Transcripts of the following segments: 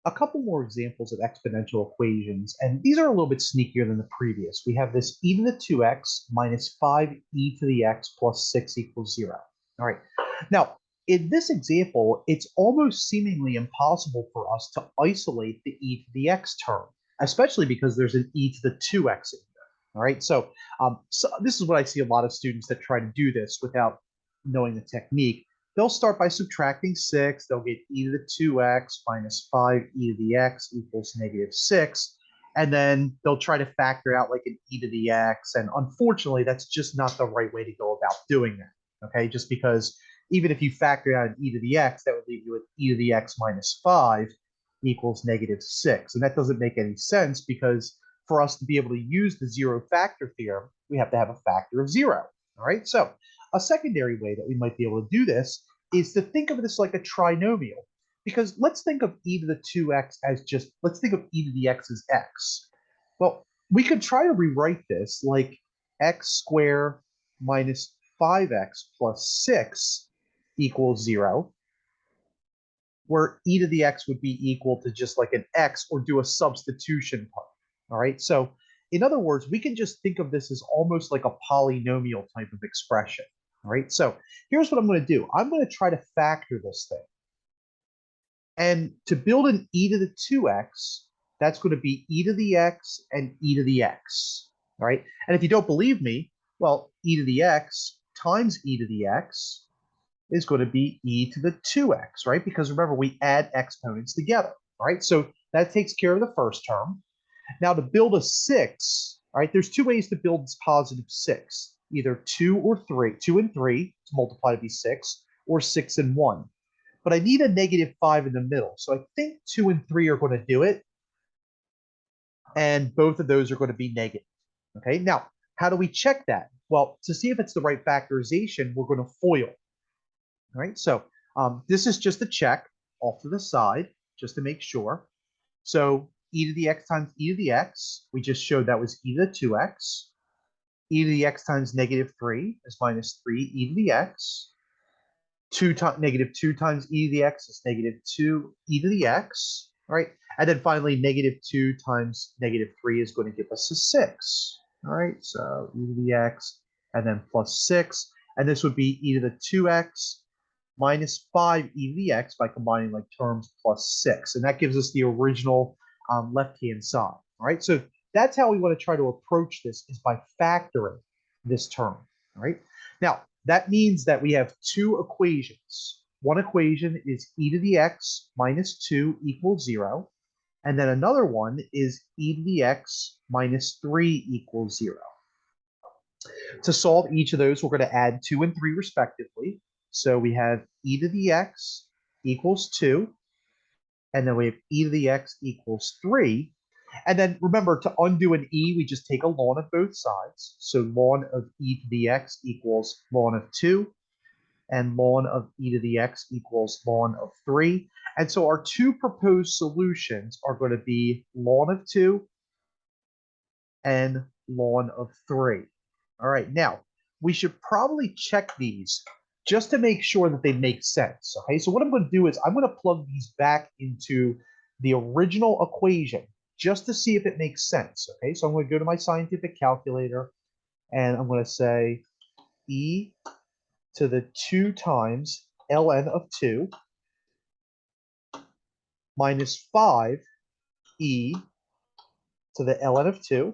a couple more examples of exponential equations, and these are a little bit sneakier than the previous. We have this e to the 2x minus 5e to the x plus 6 equals 0. All right. Now, in this example, it's almost seemingly impossible for us to isolate the e to the x term, especially because there's an e to the 2x in here. All right. So this is what I see a lot of students that try to do this without knowing the technique. They'll start by subtracting 6. They'll get e to the 2x minus 5e to the x equals negative 6. And then they'll try to factor out like an e to the x. And unfortunately, that's just not the right way to go about doing that. Okay, just because even if you factor out an e to the x, that would leave you with e to the x minus 5 equals negative 6. And that doesn't make any sense because for us to be able to use the zero factor theorem, we have to have a factor of 0. All right, so a secondary way that we might be able to do this is to think of this like a trinomial. Because let's think of e to the 2x as just, let's think of e to the x as x. Well, we could try to rewrite this like x squared minus 5x plus 6 equals 0, where e to the x would be equal to just like an x, or do a substitution part. All right, so in other words, we can just think of this as almost like a polynomial type of expression. All right, so here's what I'm going to do. I'm going to try to factor this thing. And to build an e to the 2x, that's going to be e to the x and e to the x. All right, and if you don't believe me, well, e to the x times e to the x is going to be e to the 2x, right? Because remember, we add exponents together, all right? So that takes care of the first term. Now to build a 6, all right, there's two ways to build this positive 6, either 2 or 3, 2 and 3 to multiply to be 6, or 6 and 1. But I need a negative 5 in the middle. So I think 2 and 3 are going to do it. And both of those are going to be negative. Okay, now, how do we check that? Well, to see if it's the right factorization, we're going to FOIL. All right, so this is just a check off to the side, just to make sure. So e to the x times e to the x, we just showed that was e to the 2x. E to the x times negative 3 is minus 3 e to the x. Negative 2 times e to the x is negative 2 e to the x. All right, and then finally, negative 2 times negative 3 is going to give us a 6. All right, so e to the x and then plus 6. And this would be e to the 2x minus 5 e to the x by combining like terms plus 6. And that gives us the original left-hand side. All right, so that's how we want to try to approach this, is by factoring this term. All right, now that means that we have two equations. One equation is e to the x minus 2 equals 0. And then another one is e to the x minus 3 equals 0. To solve each of those, we're going to add 2 and 3 respectively. So we have e to the x equals 2, and then we have e to the x equals 3. And then remember, to undo an e, we just take a ln of both sides. So ln of e to the x equals ln of 2, and ln of e to the x equals ln of 3. And so our two proposed solutions are going to be ln of 2 and ln of 3. All right, now we should probably check these just to make sure that they make sense. Okay, so what I'm going to do is I'm going to plug these back into the original equation just to see if it makes sense. Okay, so I'm going to go to my scientific calculator and I'm going to say e to the 2 times ln of 2 minus 5e to the ln of 2,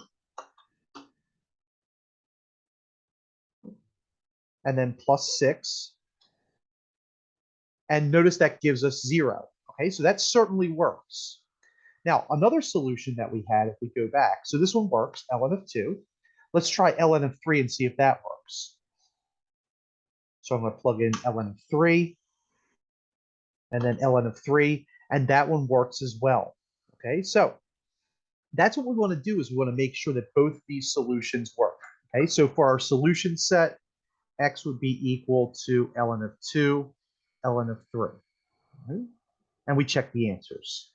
and then plus 6. And notice that gives us 0. Okay, so that certainly works. Now, another solution that we had, if we go back, so this one works, ln of 2. Let's try ln of 3 and see if that works. So I'm going to plug in ln of 3, and then ln of 3, and that one works as well. Okay, so that's what we want to do, is we want to make sure that both these solutions work. Okay, so for our solution set, x would be equal to ln of 2, ln of 3. Okay? And we check the answers.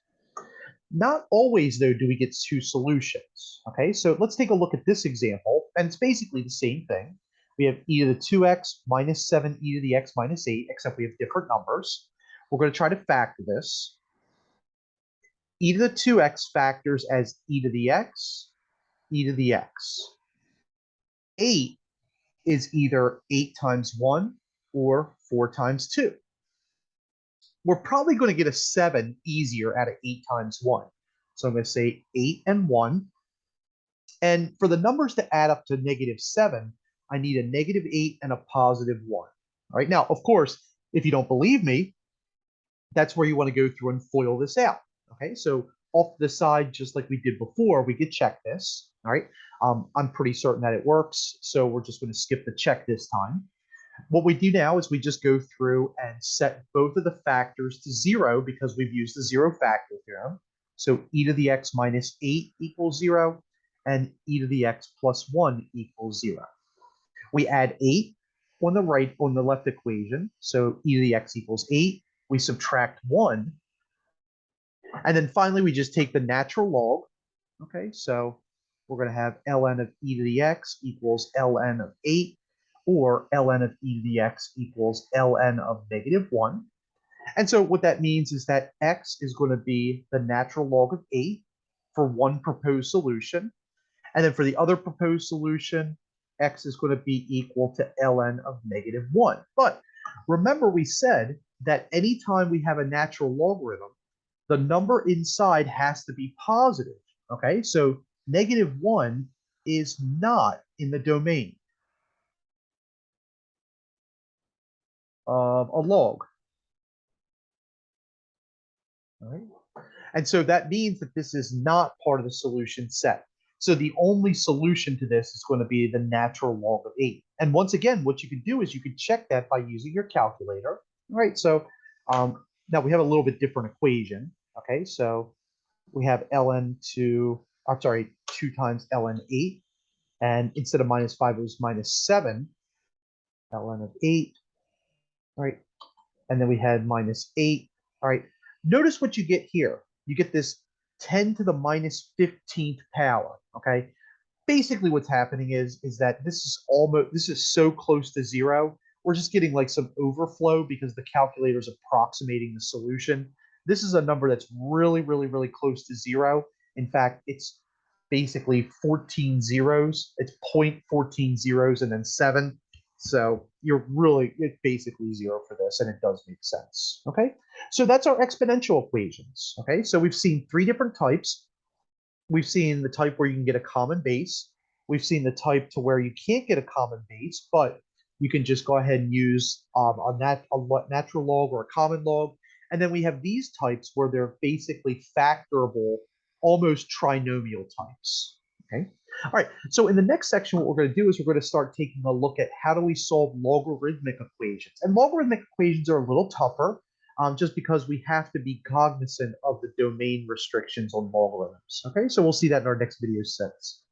Not always, though, do we get two solutions. Okay, so let's take a look at this example, and it's basically the same thing. We have e to the 2x minus 7 e to the x minus 8, except we have different numbers. We're going to try to factor this. e to the 2x factors as e to the x, e to the x. 8 is either 8 times 1 or 4 times 2. We're probably going to get a 7 easier out of 8 times 1. So I'm going to say 8 and 1. And for the numbers to add up to -7, I need a -8 and a +1. All right. Now, of course, if you don't believe me, that's where you want to go through and FOIL this out. Okay. So off to the side, just like we did before, we could check this. All right. I'm pretty certain that it works. So we're just going to skip the check this time. What we do now is we just go through and set both of the factors to 0 because we've used the zero factor theorem. So e to the x minus 8 equals 0 and e to the x plus 1 equals 0. We add 8 on the left equation. So e to the x equals 8. We subtract 1. And then finally, we just take the natural log. Okay, so we're going to have ln of e to the x equals ln of 8, or ln of e to the x equals ln of -1. And so what that means is that x is going to be the natural log of 8 for one proposed solution. And then for the other proposed solution, x is going to be equal to ln of -1. But remember we said that anytime we have a natural logarithm, the number inside has to be positive. Okay, so -1 is not in the domain of a log. All right. And so that means that this is not part of the solution set. So the only solution to this is going to be the natural log of 8. And once again, what you can do is you can check that by using your calculator. All right, so now we have a little bit different equation. Okay, so we have I'm sorry, 2 times ln 8. And instead of -5, it was -7, ln of 8. All right, and then we had -8. All right, notice what you get here. You get this 10 to the -15th power. Okay, basically what's happening is that this is so close to 0. We're just getting like some overflow because the calculator is approximating the solution. This is a number that's really, really, really close to 0. In fact, it's basically 14 zeros. It's 0.14 zeros and then 7. So it's basically 0 for this, and it does make sense. Okay, so that's our exponential equations. Okay, so we've seen 3 different types. We've seen the type where you can get a common base. We've seen the type to where you can't get a common base, but you can just go ahead and use a natural log or a common log. And then we have these types where they're basically factorable, almost trinomial types. Okay. All right. So in the next section, what we're going to do is we're going to start taking a look at how do we solve logarithmic equations. And logarithmic equations are a little tougher just because we have to be cognizant of the domain restrictions on logarithms. Okay, so we'll see that in our next video sets.